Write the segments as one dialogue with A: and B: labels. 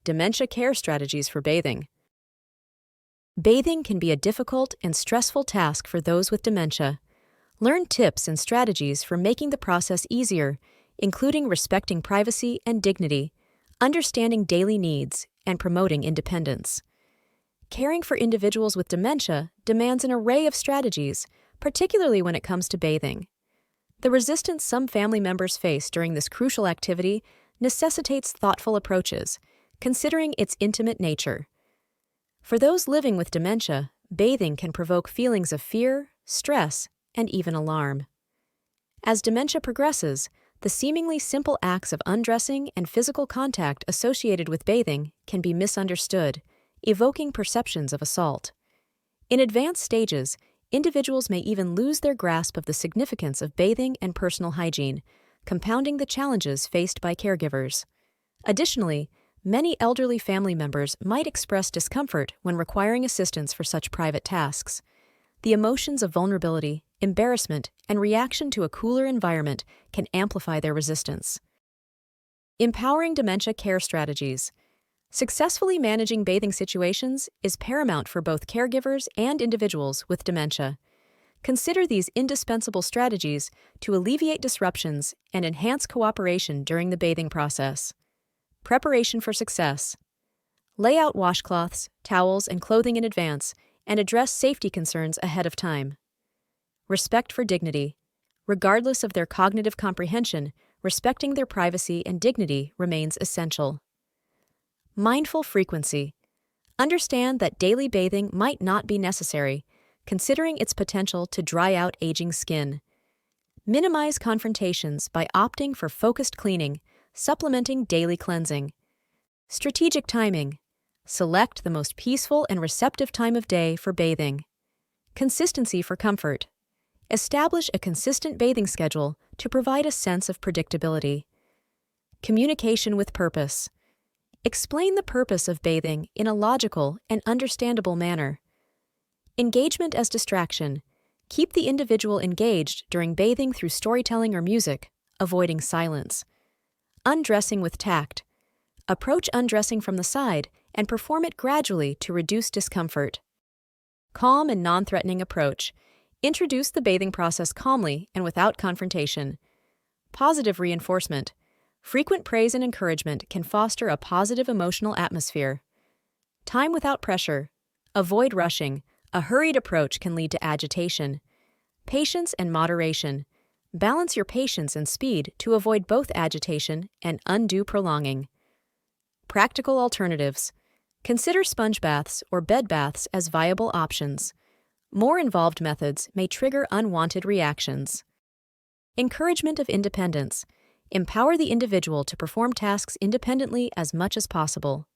A: Dementia Care Strategies for Bathing. Bathing can be a difficult and stressful task for those with dementia. Learn tips and strategies for making the process easier, including respecting privacy and dignity, understanding daily needs, and promoting independence. Caring for individuals with dementia demands an array of strategies, particularly when it comes to bathing. The resistance some family members face during this crucial activity necessitates thoughtful approaches, considering its intimate nature. For those living with dementia, bathing can provoke feelings of fear, stress, and even alarm. As dementia progresses, the seemingly simple acts of undressing and physical contact associated with bathing can be misunderstood, evoking perceptions of assault. In advanced stages, individuals may even lose their grasp of the significance of bathing and personal hygiene, compounding the challenges faced by caregivers. Additionally, many elderly family members might express discomfort when requiring assistance for such private tasks. The emotions of vulnerability, embarrassment, and reaction to a cooler environment can amplify their resistance. Empowering dementia care strategies. Successfully managing bathing situations is paramount for both caregivers and individuals with dementia. Consider these indispensable strategies to alleviate disruptions and enhance cooperation during the bathing process. Preparation for success. Lay out washcloths, towels, and clothing in advance, and address safety concerns ahead of time. Respect for dignity. Regardless of their cognitive comprehension, respecting their privacy and dignity remains essential. Mindful frequency. Understand that daily bathing might not be necessary, considering its potential to dry out aging skin. Minimize confrontations by opting for focused cleaning, supplementing daily cleansing. Strategic timing. Select the most peaceful and receptive time of day for bathing. Consistency for comfort. Establish a consistent bathing schedule to provide a sense of predictability. Communication with purpose. Explain the purpose of bathing in a logical and understandable manner. Engagement as distraction. Keep the individual engaged during bathing through storytelling or music, avoiding silence. Undressing with tact. Approach undressing from the side and perform it gradually to reduce discomfort. Calm and non-threatening approach. Introduce the bathing process calmly and without confrontation. Positive reinforcement. Frequent praise and encouragement can foster a positive emotional atmosphere. Time without pressure. Avoid rushing. A hurried approach can lead to agitation. Patience and moderation. Balance your patience and speed to avoid both agitation and undue prolonging. Practical alternatives. Consider sponge baths or bed baths as viable options. More involved methods may trigger unwanted reactions. Encouragement of independence. Empower the individual to perform tasks independently as much as possible.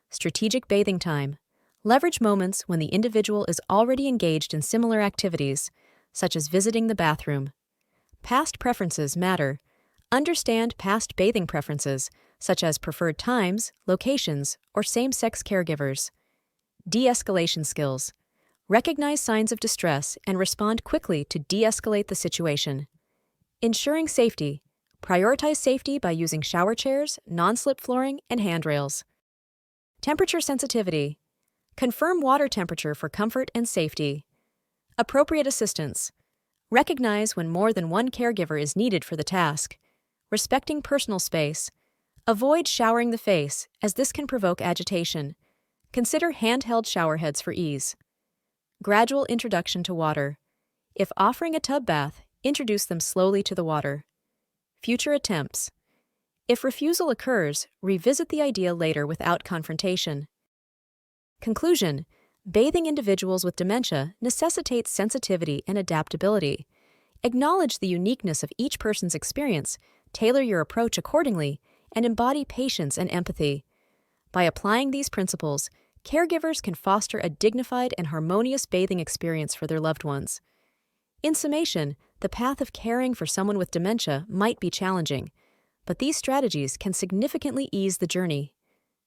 A: Strategic bathing time. Leverage moments when the individual is already engaged in similar activities, such as visiting the bathroom. Past preferences matter. Understand past bathing preferences, such as preferred times, locations, or same-sex caregivers. De-escalation skills. Recognize signs of distress and respond quickly to de-escalate the situation. Ensuring safety. Prioritize safety by using shower chairs, non-slip flooring, and handrails. Temperature sensitivity. Confirm water temperature for comfort and safety. Appropriate assistance. Recognize when more than one caregiver is needed for the task. Respecting personal space. Avoid showering the face, as this can provoke agitation. Consider handheld shower heads for ease. Gradual introduction to water. If offering a tub bath, introduce them slowly to the water. Future attempts. If refusal occurs, revisit the idea later without confrontation. Conclusion. Bathing individuals with dementia necessitates sensitivity and adaptability. Acknowledge the uniqueness of each person's experience, tailor your approach accordingly, and embody patience and empathy. By applying these principles, caregivers can foster a dignified and harmonious bathing experience for their loved ones. In summation, the path of caring for someone with dementia might be challenging, but these strategies can significantly ease the journey.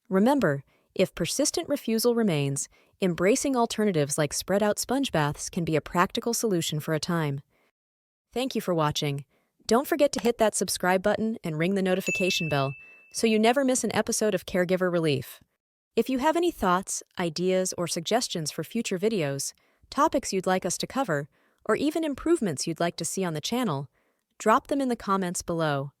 A: Remember, if persistent refusal remains, embracing alternatives like spread-out sponge baths can be a practical solution for a time. Thank you for watching. Don't forget to hit that subscribe button and ring the notification bell so you never miss an episode of Caregiver Relief. If you have any thoughts, ideas, or suggestions for future videos, topics you'd like us to cover, or even improvements you'd like to see on the channel, drop them in the comments below.